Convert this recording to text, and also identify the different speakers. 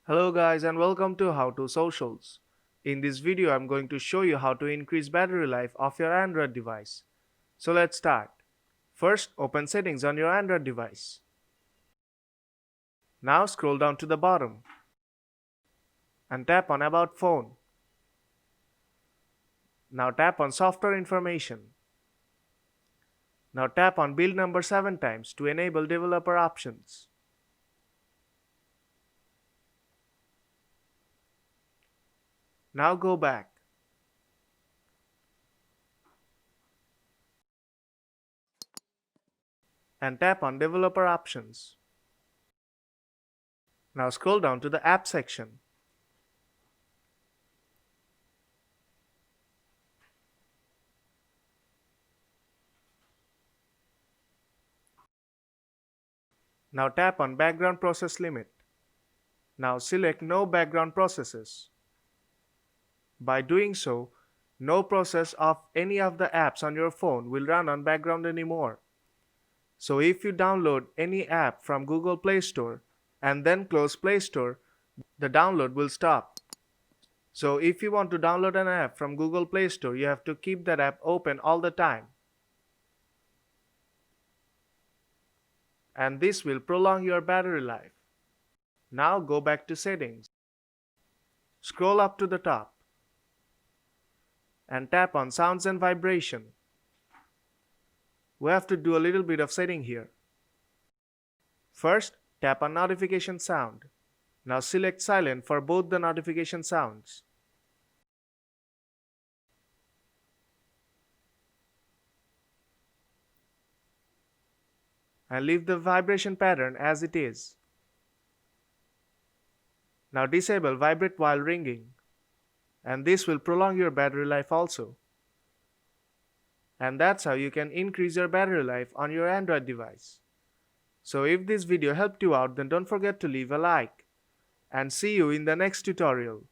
Speaker 1: Hello guys and welcome to How to Socials. In this video I'm going to show you how to increase battery life of your Android device. So let's start. First open settings on your Android device. Now scroll down to the bottom and tap on About Phone. Now tap on Software Information. Now tap on Build Number 7 times to enable developer options. Now go back. And tap on Developer Options. Now scroll down to the App section. Now tap on Background Process Limit. Now select No Background Processes. By doing so, no process of any of the apps on your phone will run on background anymore. So if you download any app from Google Play Store and then close Play Store, the download will stop. So if you want to download an app from Google Play Store, you have to keep that app open all the time. And this will prolong your battery life. Now go back to Settings. Scroll up to the top and tap on Sounds and Vibration. We have to do a little bit of setting here. First, tap on Notification Sound. Now select Silent for both the notification sounds. And leave the vibration pattern as it is. Now disable Vibrate while ringing. And this will prolong your battery life also. And that's how you can increase your battery life on your Android device. So if this video helped you out, then don't forget to leave a like. And see you in the next tutorial.